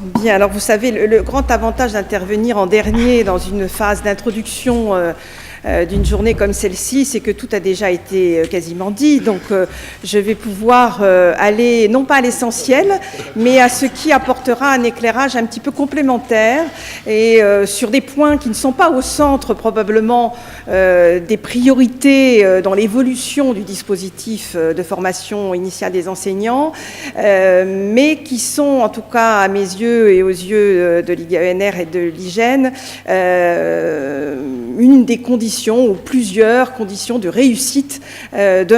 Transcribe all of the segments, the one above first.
Bien, alors vous savez, le grand avantage d'intervenir en dernier dans une phase d'introduction d'une journée comme celle-ci, c'est que tout a déjà été quasiment dit. Donc je vais pouvoir aller, non pas à l'essentiel, mais à ce qui apportera un éclairage un petit peu complémentaire et sur des points qui ne sont pas au centre probablement des priorités dans l'évolution du dispositif de formation initiale des enseignants, mais qui sont en tout cas à mes yeux et aux yeux de l'IGA-ENR et de l'IGEN une des conditions ou plusieurs conditions de réussite de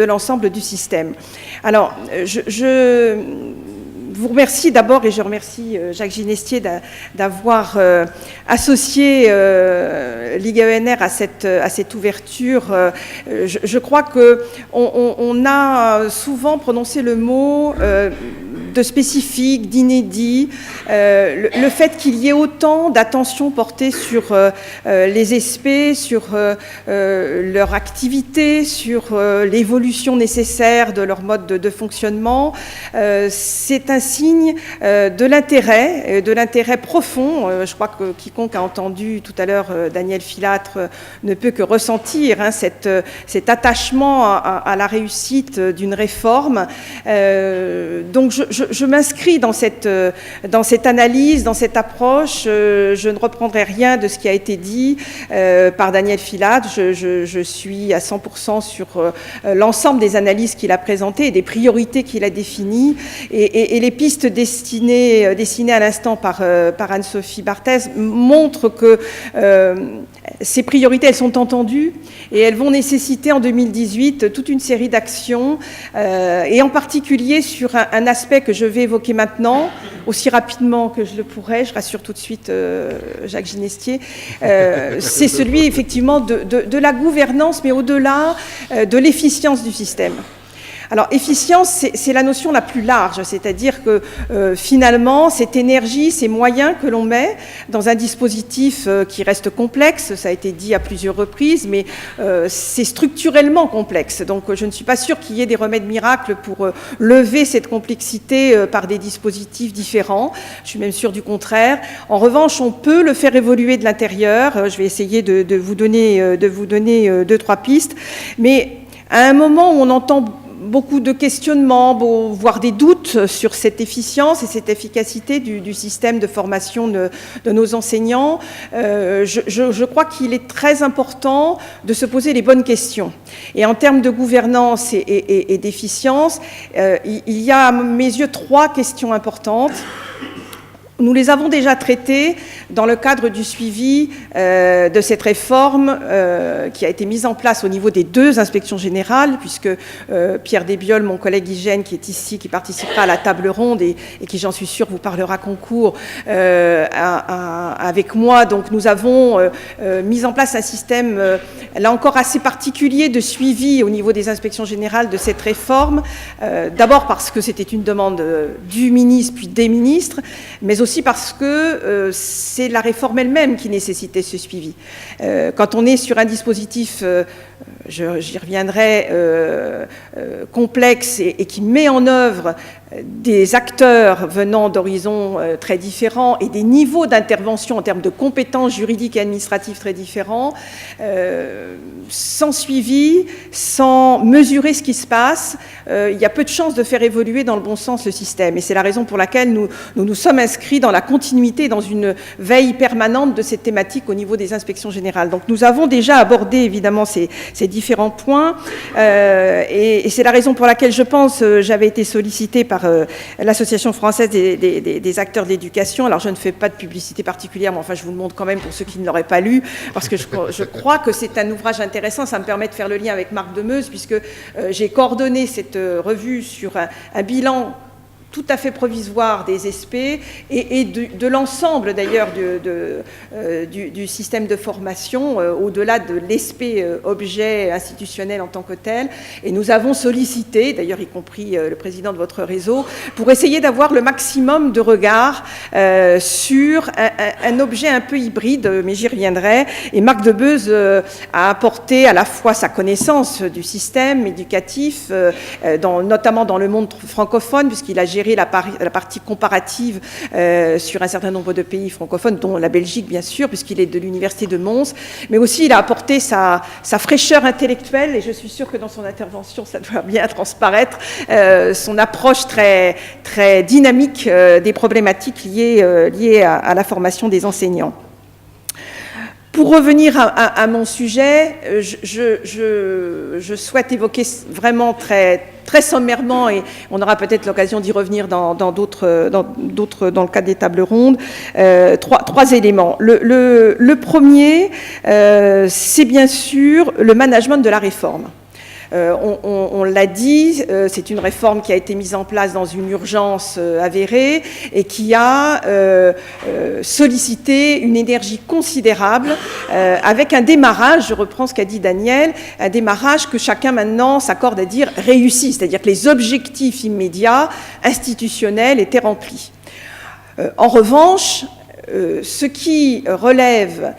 l'ensemble du système. Alors, je vous remercie d'abord, et je remercie Jacques Ginestier d'avoir associé l'IGA-ENR à cette ouverture. Je crois qu'on a souvent prononcé le mot de spécifique, d'inédit, le fait qu'il y ait autant d'attention portée sur les SP, sur leur activité, sur l'évolution nécessaire de leur mode de fonctionnement, c'est un signe de l'intérêt profond. Je crois que quiconque a entendu tout à l'heure Daniel Filâtre ne peut que ressentir cet attachement à la réussite d'une réforme. Donc je m'inscris dans cette analyse, dans cette approche. Je ne reprendrai rien de ce qui a été dit par Daniel Filâtre. Je suis à 100% sur l'ensemble des analyses qu'il a présentées et des priorités qu'il a définies. Et les pistes dessinées à l'instant par Anne-Sophie Barthès montrent que ces priorités, elles sont entendues et elles vont nécessiter en 2018 toute une série d'actions et en particulier sur un aspect que je vais évoquer maintenant, aussi rapidement que je le pourrai, je rassure tout de suite Jacques Ginestier, c'est celui effectivement de la gouvernance, mais au-delà de l'efficience du système. Alors, efficience, c'est la notion la plus large, c'est-à-dire que finalement, cette énergie, ces moyens que l'on met dans un dispositif qui reste complexe, ça a été dit à plusieurs reprises, mais c'est structurellement complexe. Donc, je ne suis pas sûre qu'il y ait des remèdes miracles pour lever cette complexité par des dispositifs différents. Je suis même sûre du contraire. En revanche, on peut le faire évoluer de l'intérieur. Je vais essayer de vous donner 2-3 pistes. Mais à un moment où on entend beaucoup de questionnements, voire des doutes sur cette efficience et cette efficacité du système de formation de nos enseignants, je crois qu'il est très important de se poser les bonnes questions. Et en termes de gouvernance et d'efficience, il y a à mes yeux 3 questions importantes. Nous les avons déjà traitées dans le cadre du suivi de cette réforme qui a été mise en place au niveau des 2 inspections générales, puisque Pierre Desbioles, mon collègue hygiène qui est ici, qui participera à la table ronde et qui, j'en suis sûre, vous parlera concours avec moi. Donc nous avons mis en place un système, là encore, assez particulier de suivi au niveau des inspections générales de cette réforme. D'abord parce que c'était une demande du ministre puis des ministres, mais aussi parce que c'est la réforme elle-même qui nécessitait ce suivi. Quand on est sur un dispositif, j'y reviendrai, complexe et qui met en œuvre des acteurs venant d'horizons très différents et des niveaux d'intervention en termes de compétences juridiques et administratives très différents, sans suivi, sans mesurer ce qui se passe, il y a peu de chances de faire évoluer dans le bon sens le système. Et c'est la raison pour laquelle nous sommes inscrits dans la continuité, dans une veille permanente de cette thématique au niveau des inspections générales. Donc nous avons déjà abordé évidemment ces différents points et c'est la raison pour laquelle je pense, j'avais été sollicitée par l'Association française des acteurs de l'éducation. Alors je ne fais pas de publicité particulière, mais enfin je vous le montre quand même pour ceux qui ne l'auraient pas lu, parce que je crois que c'est un ouvrage intéressant. Ça me permet de faire le lien avec Marc Demeuse, puisque j'ai coordonné cette revue sur un bilan tout à fait provisoire des SP et de l'ensemble d'ailleurs du système de formation, au-delà de l'ESP objet institutionnel en tant que tel. Et nous avons sollicité, d'ailleurs y compris le président de votre réseau, pour essayer d'avoir le maximum de regard sur un objet un peu hybride, mais j'y reviendrai. Et Marc Demeuse a apporté à la fois sa connaissance du système éducatif, notamment dans le monde francophone, puisqu'il a géré éclairer la partie comparative sur un certain nombre de pays francophones, dont la Belgique, bien sûr, puisqu'il est de l'université de Mons, mais aussi il a apporté sa fraîcheur intellectuelle, et je suis sûre que dans son intervention, ça doit bien transparaître, son approche très, très dynamique des problématiques liées à la formation des enseignants. Pour revenir à mon sujet, je souhaite évoquer vraiment très sommairement, et on aura peut-être l'occasion d'y revenir dans le cadre des tables rondes, trois éléments. Le premier, c'est bien sûr le management de la réforme. On l'a dit, c'est une réforme qui a été mise en place dans une urgence avérée et qui a sollicité une énergie considérable avec un démarrage, je reprends ce qu'a dit Daniel, un démarrage que chacun maintenant s'accorde à dire réussi, c'est-à-dire que les objectifs immédiats, institutionnels, étaient remplis. En revanche, ce qui relève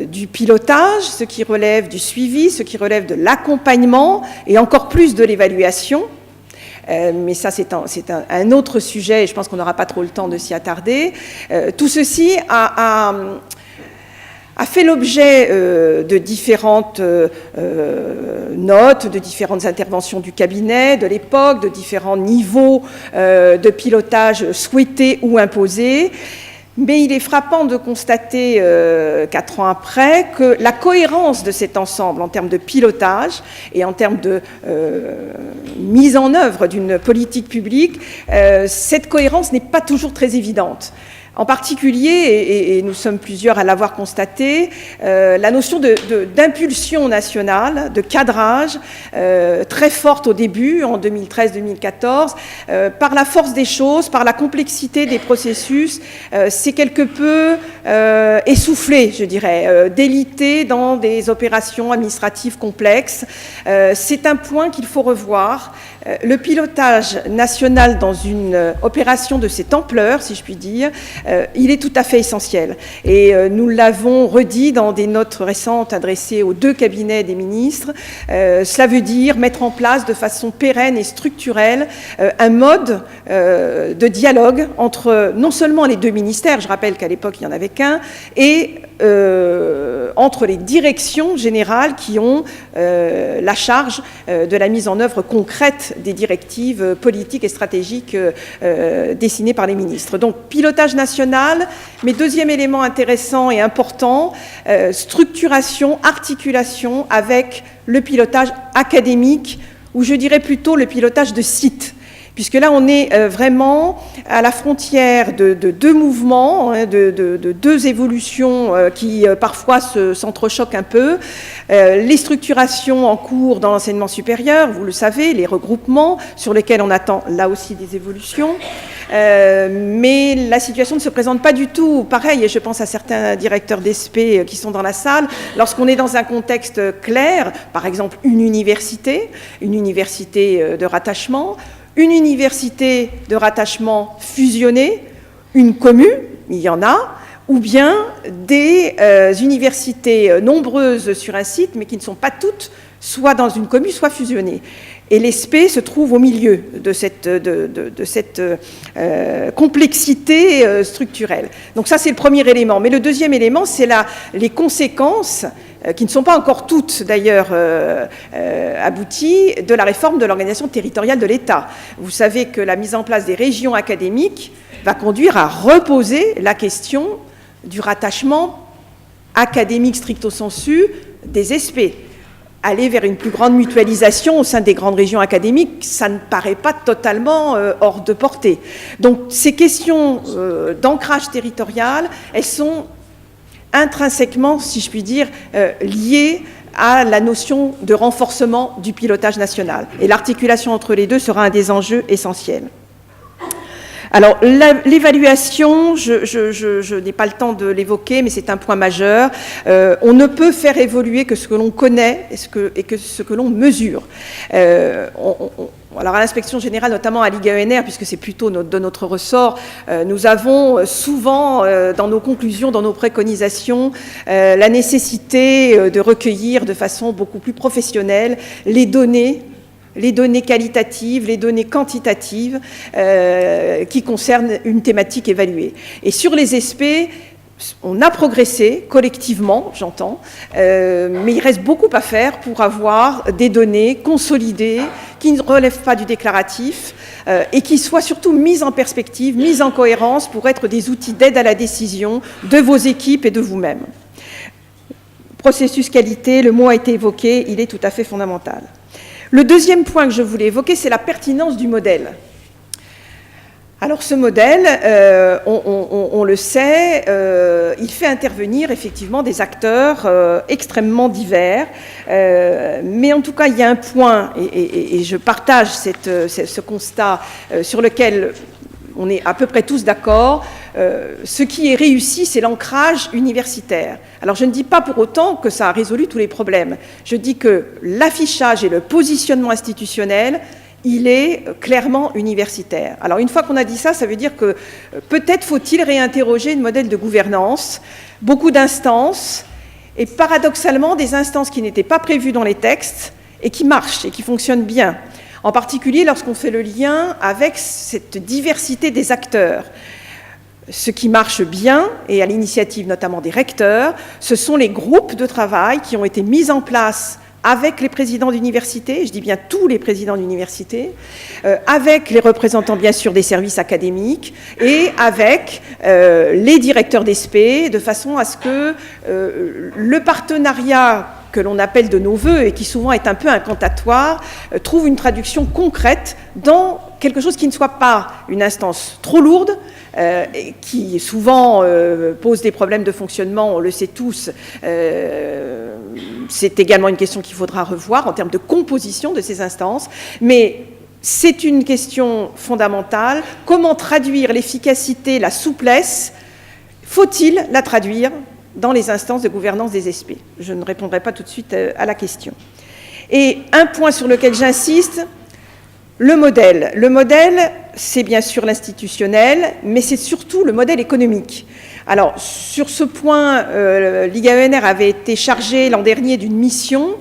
du pilotage, ce qui relève du suivi, ce qui relève de l'accompagnement et encore plus de l'évaluation. Mais ça, c'est un autre sujet et je pense qu'on n'aura pas trop le temps de s'y attarder. Tout ceci a fait l'objet de différentes notes, de différentes interventions du cabinet, de l'époque, de différents niveaux de pilotage souhaités ou imposés. Mais il est frappant de constater, 4 ans après, que la cohérence de cet ensemble en termes de pilotage et en termes de mise en œuvre d'une politique publique, cette cohérence n'est pas toujours très évidente. En particulier, et nous sommes plusieurs à l'avoir constaté, la notion d'impulsion nationale, de cadrage, très forte au début, en 2013-2014, par la force des choses, par la complexité des processus, c'est quelque peu essoufflé, je dirais, délité dans des opérations administratives complexes. C'est un point qu'il faut revoir. Le pilotage national dans une opération de cette ampleur, si je puis dire, il est tout à fait essentiel. Et nous l'avons redit dans des notes récentes adressées aux 2 cabinets des ministres. Cela veut dire mettre en place de façon pérenne et structurelle un mode de dialogue entre non seulement les 2 ministères, je rappelle qu'à l'époque il n'y en avait qu'un, et entre les directions générales qui ont la charge de la mise en œuvre concrète des directives politiques et stratégiques dessinées par les ministres. Donc, pilotage national, mais deuxième élément intéressant et important, structuration, articulation avec le pilotage académique, ou je dirais plutôt le pilotage de site. Puisque là, on est vraiment à la frontière de 2 mouvements, de 2 évolutions qui parfois s'entrechoquent un peu. Les structurations en cours dans l'enseignement supérieur, vous le savez, les regroupements sur lesquels on attend là aussi des évolutions. Mais la situation ne se présente pas du tout pareil, et je pense à certains directeurs d'ESP qui sont dans la salle, lorsqu'on est dans un contexte clair, par exemple une université de rattachement, une université de rattachement fusionnée, une commune, il y en a, ou bien des universités nombreuses sur un site, mais qui ne sont pas toutes soit dans une commune, soit fusionnées. Et l'ESP se trouve au milieu de cette complexité structurelle. Donc ça, c'est le premier élément. Mais le deuxième élément, c'est les conséquences, qui ne sont pas encore toutes d'ailleurs abouties, de la réforme de l'organisation territoriale de l'État. Vous savez que la mise en place des régions académiques va conduire à reposer la question du rattachement académique stricto sensu des ESP. Aller vers une plus grande mutualisation au sein des grandes régions académiques, ça ne paraît pas totalement hors de portée. Donc ces questions d'ancrage territorial, elles sont intrinsèquement, si je puis dire, liées à la notion de renforcement du pilotage national. Et l'articulation entre les deux sera un des enjeux essentiels. Alors, l'évaluation, je n'ai pas le temps de l'évoquer, mais c'est un point majeur. On ne peut faire évoluer que ce que l'on connaît et que ce que l'on mesure. Alors, à l'inspection générale, notamment à l'IGENR, puisque c'est plutôt de notre ressort, nous avons souvent, dans nos conclusions, dans nos préconisations, la nécessité de recueillir de façon beaucoup plus professionnelle les données les données qualitatives, les données quantitatives qui concernent une thématique évaluée. Et sur les SP, on a progressé collectivement, j'entends, mais il reste beaucoup à faire pour avoir des données consolidées qui ne relèvent pas du déclaratif et qui soient surtout mises en perspective, mises en cohérence pour être des outils d'aide à la décision de vos équipes et de vous-même. Processus qualité, le mot a été évoqué, il est tout à fait fondamental. Le deuxième point que je voulais évoquer, c'est la pertinence du modèle. Alors ce modèle, on le sait, il fait intervenir effectivement des acteurs extrêmement divers, mais en tout cas il y a un point, et je partage ce constat sur lequel on est à peu près tous d'accord, ce qui est réussi, c'est l'ancrage universitaire. Alors je ne dis pas pour autant que ça a résolu tous les problèmes, je dis que l'affichage et le positionnement institutionnel, il est clairement universitaire. Alors une fois qu'on a dit ça, ça veut dire que peut-être faut-il réinterroger le modèle de gouvernance, beaucoup d'instances, et paradoxalement des instances qui n'étaient pas prévues dans les textes et qui marchent et qui fonctionnent bien. En particulier lorsqu'on fait le lien avec cette diversité des acteurs. Ce qui marche bien, et à l'initiative notamment des recteurs, ce sont les groupes de travail qui ont été mis en place avec les présidents d'université, je dis bien tous les présidents d'université, avec les représentants bien sûr des services académiques et avec les directeurs d'ESPE, de façon à ce que le partenariat que l'on appelle de nos voeux et qui souvent est un peu incantatoire, trouve une traduction concrète dans quelque chose qui ne soit pas une instance trop lourde, qui souvent pose des problèmes de fonctionnement, on le sait tous. C'est également une question qu'il faudra revoir en termes de composition de ces instances, mais c'est une question fondamentale. Comment traduire l'efficacité, la souplesse? Faut-il la traduire dans les instances de gouvernance des SP? Je ne répondrai pas tout de suite à la question. Et un point sur lequel j'insiste, le modèle. Le modèle, c'est bien sûr l'institutionnel, mais c'est surtout le modèle économique. Alors, sur ce point, l'IGA-ENR avait été chargé l'an dernier d'une mission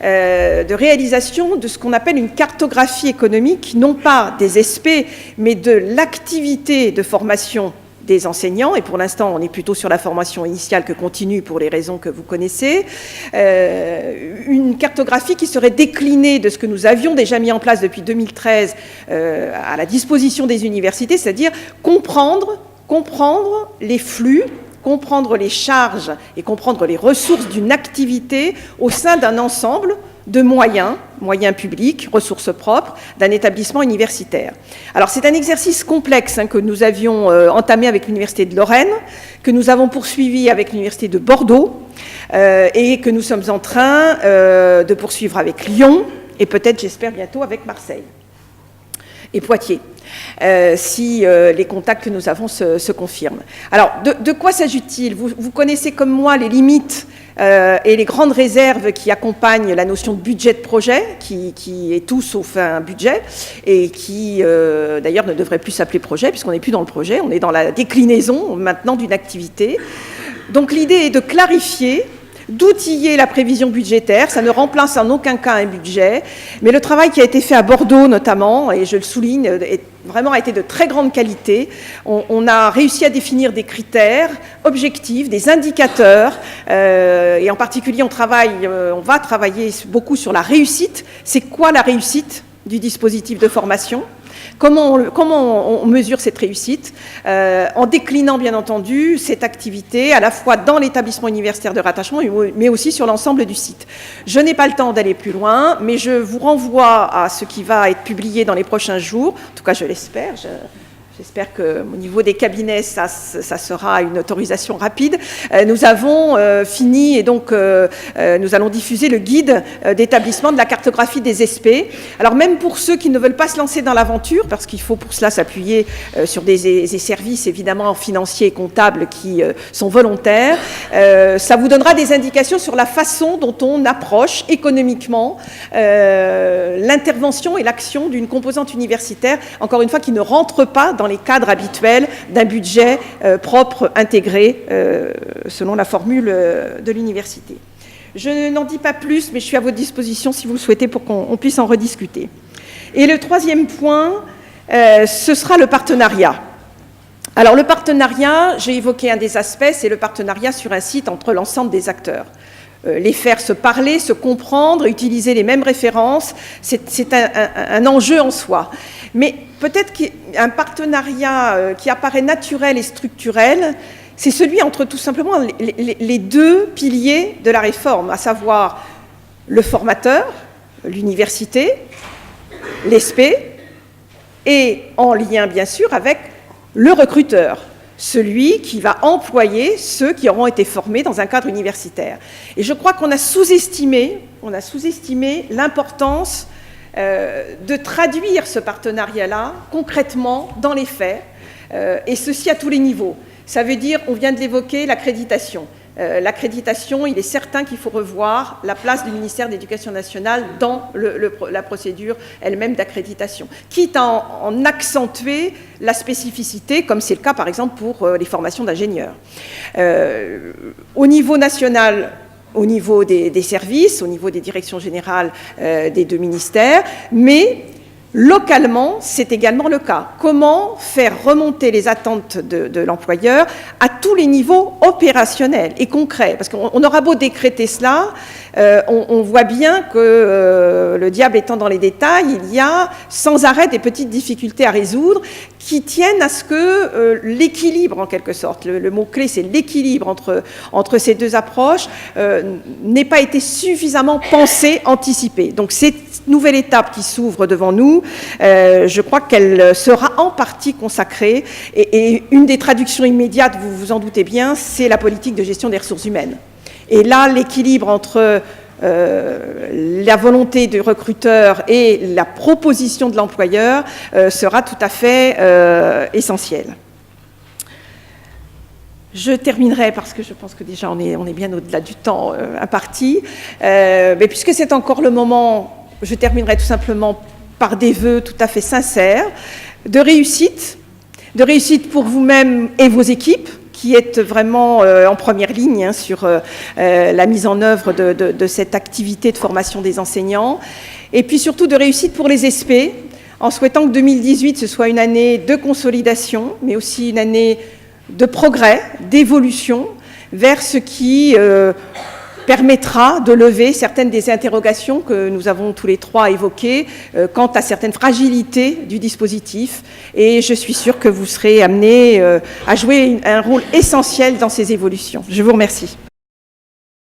de réalisation de ce qu'on appelle une cartographie économique, non pas des SP, mais de l'activité de formation des enseignants, et pour l'instant on est plutôt sur la formation initiale que continue pour les raisons que vous connaissez, une cartographie qui serait déclinée de ce que nous avions déjà mis en place depuis 2013 à la disposition des universités, c'est-à-dire comprendre les flux, comprendre les charges et comprendre les ressources d'une activité au sein d'un ensemble de moyens publics, ressources propres, d'un établissement universitaire. Alors c'est un exercice complexe que nous avions entamé avec l'Université de Lorraine, que nous avons poursuivi avec l'Université de Bordeaux et que nous sommes en train de poursuivre avec Lyon et peut-être, j'espère, bientôt avec Marseille et Poitiers. Si les contacts que nous avons se confirment. Alors, de quoi s'agit-il? Vous connaissez comme moi les limites et les grandes réserves qui accompagnent la notion de budget de projet, qui est tout sauf un budget, et qui, d'ailleurs, ne devrait plus s'appeler projet, puisqu'on n'est plus dans le projet, on est dans la déclinaison, maintenant, d'une activité. Donc, l'idée est de clarifier, d'outiller la prévision budgétaire, ça ne remplace en aucun cas un budget, mais le travail qui a été fait à Bordeaux notamment, et je le souligne, a été de très grande qualité. On a réussi à définir des critères objectifs, des indicateurs, et en particulier on va travailler beaucoup sur la réussite. C'est quoi la réussite du dispositif de formation ? Comment on mesure cette réussite en déclinant bien entendu cette activité à la fois dans l'établissement universitaire de rattachement mais aussi sur l'ensemble du site. Je n'ai pas le temps d'aller plus loin, mais je vous renvoie à ce qui va être publié dans les prochains jours, en tout cas je l'espère. J'espère qu'au niveau des cabinets, ça sera une autorisation rapide. Nous avons fini et donc nous allons diffuser le guide d'établissement de la cartographie des SP. Alors même pour ceux qui ne veulent pas se lancer dans l'aventure, parce qu'il faut pour cela s'appuyer sur des services évidemment financiers et comptables qui sont volontaires, ça vous donnera des indications sur la façon dont on approche économiquement l'intervention et l'action d'une composante universitaire, encore une fois, qui ne rentre pas dans les cadres habituels d'un budget propre, intégré, selon la formule de l'université. Je n'en dis pas plus, mais je suis à votre disposition si vous le souhaitez pour qu'on puisse en rediscuter. Et le troisième point, ce sera le partenariat. Alors le partenariat, j'ai évoqué un des aspects, c'est le partenariat sur un site entre l'ensemble des acteurs. Les faire se parler, se comprendre, utiliser les mêmes références, c'est un enjeu en soi. Mais peut-être qu'un partenariat qui apparaît naturel et structurel, c'est celui entre tout simplement les deux piliers de la réforme, à savoir le formateur, l'université, l'ESP, et en lien bien sûr avec le recruteur, celui qui va employer ceux qui auront été formés dans un cadre universitaire. Et je crois qu'on a sous-estimé l'importance de traduire ce partenariat-là concrètement dans les faits, et ceci à tous les niveaux. Ça veut dire, on vient de l'évoquer, l'accréditation. L'accréditation, il est certain qu'il faut revoir la place du ministère de l'Éducation nationale dans la procédure elle-même d'accréditation, quitte à en accentuer la spécificité, comme c'est le cas par exemple pour les formations d'ingénieurs. Au niveau national, au niveau des services, au niveau des directions générales des deux ministères, mais localement, c'est également le cas. Comment faire remonter les attentes de l'employeur à tous les niveaux opérationnels et concrets? Parce qu'on aura beau décréter cela, on voit bien que le diable étant dans les détails, il y a sans arrêt des petites difficultés à résoudre qui tiennent à ce que l'équilibre, en quelque sorte, le mot-clé c'est l'équilibre entre ces deux approches, n'ait pas été suffisamment pensé, anticipé. Donc cette nouvelle étape qui s'ouvre devant nous, je crois qu'elle sera en partie consacrée, et une des traductions immédiates, vous vous en doutez bien, c'est la politique de gestion des ressources humaines. Et là, l'équilibre entre la volonté du recruteur et la proposition de l'employeur sera tout à fait essentiel. Je terminerai, parce que je pense que déjà on est bien au-delà du temps imparti, mais puisque c'est encore le moment, je terminerai tout simplement par des vœux tout à fait sincères de réussite pour vous-même et vos équipes, qui est vraiment en première ligne sur la mise en œuvre de cette activité de formation des enseignants, et puis surtout de réussite pour les SP, en souhaitant que 2018 ce soit une année de consolidation, mais aussi une année de progrès, d'évolution, vers ce qui permettra de lever certaines des interrogations que nous avons tous les trois évoquées quant à certaines fragilités du dispositif, et je suis sûre que vous serez amenés à jouer un rôle essentiel dans ces évolutions. Je vous remercie.